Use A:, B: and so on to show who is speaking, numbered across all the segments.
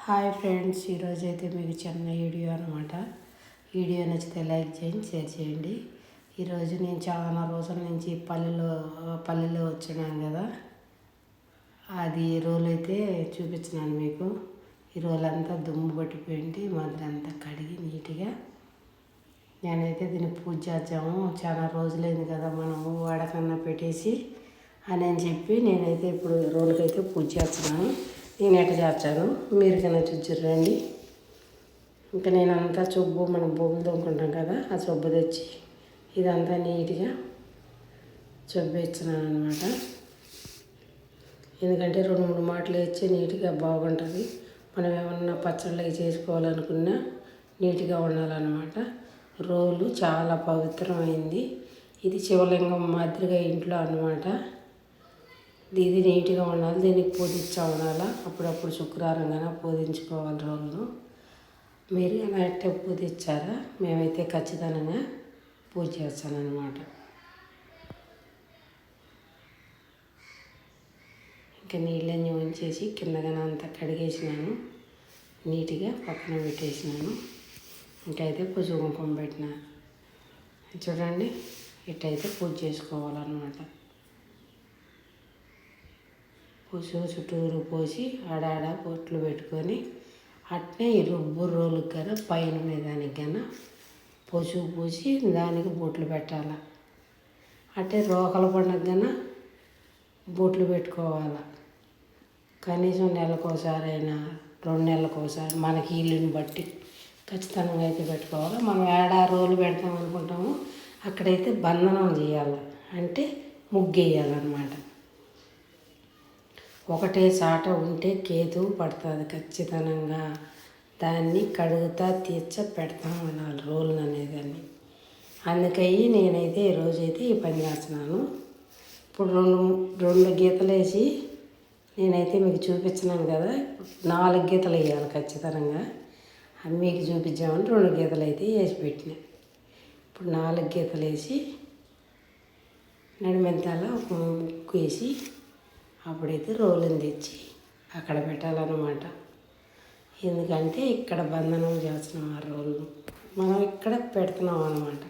A: Hi friends, ఈరోజు అయితే మీకు చిన్న వీడియో అనమాట. వీడియో నచ్చితే లైక్ చేయండి, షేర్ చేయండి. ఈరోజు నేను చాలా రోజుల నుంచి పల్లెలో వచ్చినాను కదా, అది రోలు అయితే చూపించినాను మీకు. ఈ రోజంతా దుమ్ము పట్టిపోయింది, మొదలంతా కడిగి నీట్గా నేనైతే దీన్ని పూజ చేద్దాము. చాలా రోజులైంది కదా మనము వాడకన్నా పెట్టేసి అని చెప్పి నేనైతే ఇప్పుడు రోలుకైతే పూజ చేస్తున్నాను. నేను ఎట్ట చేస్తాను మీరు కన్నా చూసిరండి. ఇంకా నేను అంతా చొబ్బు మనం బొగ్గులు తోముకుంటాం కదా, ఆ చొబ్బు తెచ్చి ఇదంతా నీట్గా చొబ్బేస్తున్నాను అనమాట. ఎందుకంటే 2-3 మాటలు వేస్తే నీట్గా బాగుంటుంది. మనం ఏమన్నా పచ్చళ్ళు చేసుకోవాలనుకున్నా నీట్గా ఉండాలన్నమాట. రోలు చాలా పవిత్రమైంది. ఇది శివలింగం మాదిరిగా ఇంట్లో అన్నమాట. ఇది నీట్గా ఉండాలి, దీనికి పూజించా ఉండాలి. అప్పుడప్పుడు శుక్రవారం కానీ పూజించుకోవాలి రోజును. మీరు ఎలా ఎట్టే పూజించారా? మేమైతే ఖచ్చితంగా పూజ చేస్తానన్నమాట. ఇంకా నీళ్ళన్నీ ఉంచేసి కిందగానే అంతా కడిగేసినాను, నీట్గా పక్కన పెట్టేసినాను. ఇంకైతే పసుపు కుంకుమ పెట్టిన చూడండి, ఇట్టయితే పూజ చేసుకోవాలన్నమాట. పసుపు చుట్టూరు పోసి ఆడాడ బొట్లు పెట్టుకొని అట్నే ఈ రుబ్బు రోలుకి కదా పైన దానికి కన్నా పసుపు పూసి దానికి బొట్లు పెట్టాలి. అట్టే రోకల పండుగ కన్నా బొట్లు పెట్టుకోవాలి. కనీసం నెలకోసారి అయినా 2 నెలలకోసారి మనకి ఇల్లుని బట్టి ఖచ్చితంగా అయితే పెట్టుకోవాలి. మనం రోలు పెడతాం అనుకుంటాము, అక్కడైతే బంధనం చేయాలి, అంటే ముగ్గేయాలన్నమాట. ఒకటే చాట ఉంటే కేతు పడుతుంది ఖచ్చితంగా. దాన్ని కడుగుతా పెడతా ఉండాలి రోలు అనేదాన్ని. అందుకని నేనైతే ఈరోజైతే ఈ పని చేస్తున్నాను. ఇప్పుడు రెండు గీతలు వేసి నేనైతే మీకు చూపించినాను కదా, 4 గీతలు వేయాలి ఖచ్చితంగా. అవి మీకు చూపించామని 2 గీతలు అయితే వేసి పెట్టినా. ఇప్పుడు 4 గీతలు వేసి నడిమెంతాల ఒక ముక్కు వేసి అప్పుడైతే రోలుని తెచ్చి అక్కడ పెట్టాలన్నమాట. ఎందుకంటే ఇక్కడ బంధనం చేస్తున్నాం ఆ రోలు, మనం ఇక్కడ పెడుతున్నాం అన్నమాట.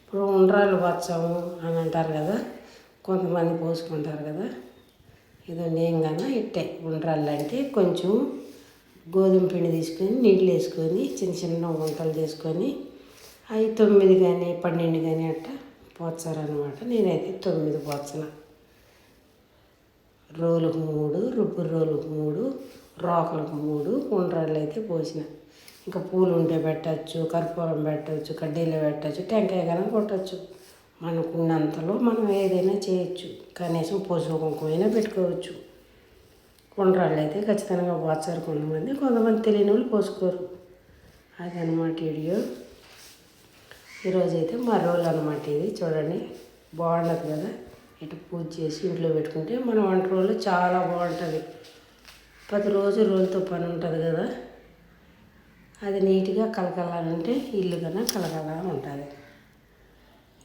A: ఇప్పుడు ఉండ్రాలు వచ్చాము అని అంటారు కదా, కొంతమంది పోసుకుంటారు కదా. ఏదో నేను కన్నా ఇట్టే ఉండ్రాళ్ళు అంటే కొంచెం గోధుమ పిండి తీసుకొని నీళ్ళు వేసుకొని చిన్న చిన్న వంటలు చేసుకొని అవి 9 కానీ 12 కానీ అట్టా పోస్తారనమాట. నేనైతే 9 పోస్తాను. రోలుకు 3, రుబ్బు రోలుకు 3, రోకలకు 3 ఉండ్రాళ్ళు అయితే పోసిన. ఇంకా పూలు ఉంటే పెట్టచ్చు, కర్పూరం పెట్టచ్చు, కడ్డీలు పెట్టచ్చు, టెంకాయ కానీ కొట్టచ్చు. మనకున్నంతలో మనం ఏదైనా చేయొచ్చు. కనీసం పసుపు కుంకుమైనా పెట్టుకోవచ్చు. ఉండ్రాళ్ళు అయితే ఖచ్చితంగా పోస్తారు కొంతమంది తెలియని వాళ్ళు పోసుకోరు. అదనమాట వీడియో. ఈరోజైతే మా రోలు అనమాట ఇది. చూడండి, బాగుండదు కదా. ఇటు పూజ చేసి ఇంట్లో పెట్టుకుంటే మన వంట రోజులు చాలా బాగుంటుంది. 10 రోజులు రోలుతో పని ఉంటుంది కదా, అది నీట్గా కలకలాలంటే ఇల్లు కన్నా కలకలా ఉంటుంది.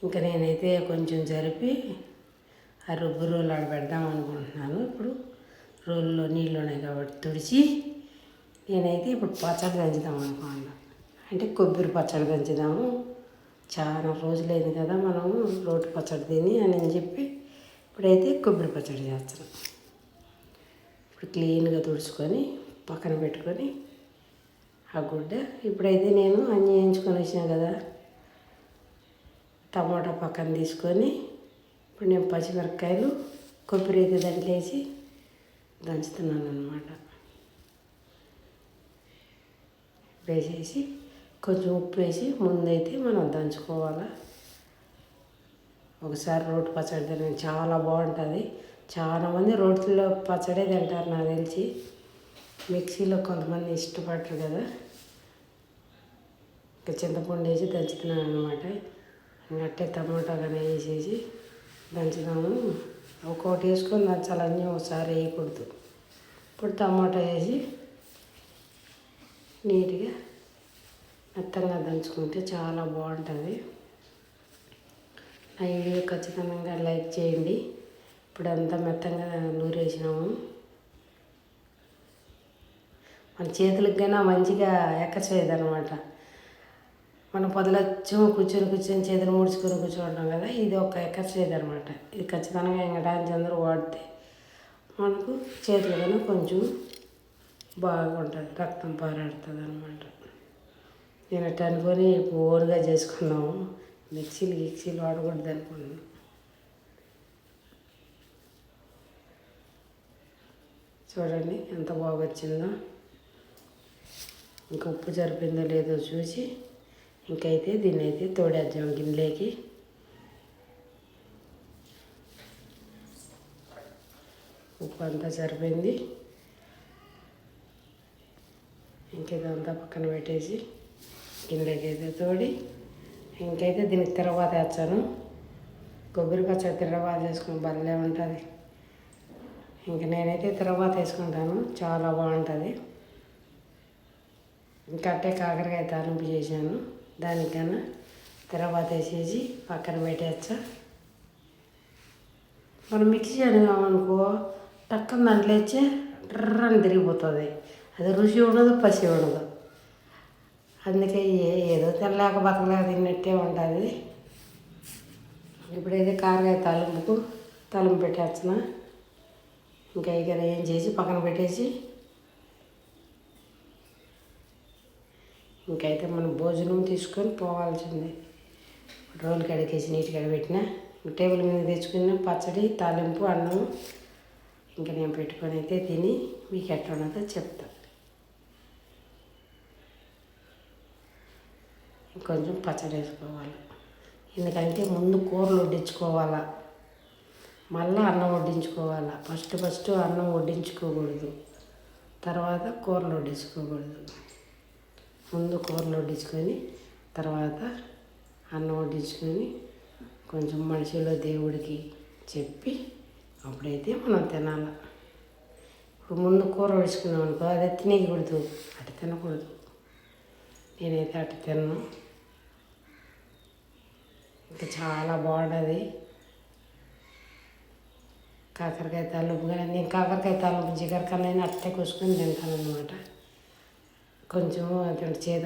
A: ఇంకా నేనైతే కొంచెం జరిపి ఆ రుబ్బు రోలు ఆడ పెడదాం అనుకుంటున్నాను. ఇప్పుడు రోల్లో నీళ్ళు ఉన్నాయి కాబట్టి తుడిచి నేనైతే ఇప్పుడు పచ్చడి దంచుదాం అనుకున్నాను. అంటే కొబ్బరి పచ్చడి దంచుదాము. చాలా రోజులైంది కదా మనము రోటి పచ్చడి తిని అని చెప్పి ఇప్పుడైతే కొబ్బరి పచ్చడి చేస్తున్నాం. ఇప్పుడు క్లీన్గా తుడుచుకొని పక్కన పెట్టుకొని ఆ గుడ్డ ఇప్పుడైతే నేను అన్నీ వేయించుకొని వచ్చినా కదా, టమాటా పక్కన తీసుకొని ఇప్పుడు నేను పచ్చిమిరపకాయలు కొబ్బరి అయితే దాంట్లో వేసి దంచుతున్నాను అన్నమాట. వేసేసి కొంచెం ఉప్పు వేసి ముందైతే మనం దంచుకోవాలి. ఒకసారి రోటి పచ్చడి తినండి, చాలా బాగుంటుంది. చాలామంది రోటిలో పచ్చడే తింటారు నాకు తెలిసి. మిక్సీలో కొంతమంది ఇష్టపడరు కదా. ఇంకా చింతపండు వేసి దంచుతున్నాను అనమాట. అట్టే టమాటా కానీ వేసేసి దంచుదాము. ఒక్కొక్కటి వేసుకొని దంచాలన్నీ ఒకసారి వేయకూడదు. ఇప్పుడు టమాటా వేసి నీట్గా మెత్తగా దంచుకుంటే చాలా బాగుంటుంది. నా వీడియో ఖచ్చితంగా లైక్ చేయండి. ఇప్పుడు అంతా మెత్తగా నూరేసినాము. మన చేతులకి కన్నా మంచిగా ఎక్కచేయదు అనమాట. మనం పొదలొచ్చు కూర్చొని చేతులు ముడుచుకొని కూర్చోంటాం కదా, ఇది ఒక ఎక్కచేయదు అనమాట. ఇది ఖచ్చితంగా ఎంగడానికి అందరూ వాడితే మనకు చేతులు కన్నా కొంచెం బాగుంటుంది, రక్తం పారాడుతుంది అనమాట. నేను అట్ట అనుకొని ఓన్గా చేసుకున్నాము, మిక్సీలు వాడకూడదు అనుకున్నాను. చూడండి ఎంత బాగా వచ్చిందో. ఇంకా ఉప్పు సరిపోయిందో లేదో చూసి ఇంకైతే దీన్ని అయితే తోడేద్దాం గిన్నెలోకి. ఉప్పు అంతా సరిపోయింది. ఇంకేదంతా పక్కన పెట్టేసి గిన్నెలోకి అయితే తోడి ఇంకైతే దీనికి తిరగబాత వేస్తాను. కొబ్బరి పచ్చడి తిరగబాత వేసుకుని భలే ఉంటుంది. ఇంక నేనైతే తిరగబాత వేసుకుంటాను, చాలా బాగుంటుంది. ఇంకా అట్టే కాకరకాయ తాలింపు చేశాను, దానికన్నా తిరగబాత వేసేసి పక్కన పెట్టేస్తా. మనం మిక్సీ అనుకో టక్కన దాంట్లో వచ్చి డ్రని తిరిగిపోతుంది, అది రుచి ఉండదు, పసి ఉండదు. అందుకే ఏదో తెల్లలేక బతకలేక తిన్నట్టే ఉంటుంది. ఇప్పుడైతే కాకరకాయ తాలింపు పెట్టేస్తున్నా. ఇంకా ఇక ఏం చేసి పక్కన పెట్టేసి ఇంకైతే మనం భోజనం తీసుకొని పోవాల్సిందే. రోలు కడిగేసి నీట్గా పెట్టిన టేబుల్ మీద తెచ్చుకున్న పచ్చడి తాలింపు అన్నం ఇంకా నేను పెట్టుకొని అయితే తిని మీకు ఎట్లా ఉన్నదో చెప్తాను. ఇంకొంచెం పచ్చడి వేసుకోవాలి, ఎందుకంటే ముందు కూరలు వడ్డించుకోవాలా, మళ్ళీ అన్నం వడ్డించుకోవాలా. ఫస్ట్ అన్నం వడ్డించుకోకూడదు, తర్వాత కూరలు వడ్డించుకోకూడదు. ముందు కూరలు వడ్డించుకొని తర్వాత అన్నం వడ్డించుకొని కొంచెం మనిషిలో దేవుడికి చెప్పి అప్పుడైతే మనం తినాలి. ఇప్పుడు ముందు కూర వడ్డించుకున్నాం అనుకో, అది తినేయకూడదు, అటు తినకూడదు. నేనైతే అటు తిన్నాను. ఇంకా చాలా బాగుంటుంది కాకరకాయ తాలింపు. కానీ నేను కాకరకాయ తాలింపు జిగర కన్నా అట్టే కోసుకొని తింటాను అనమాట. కొంచెం అది చేదు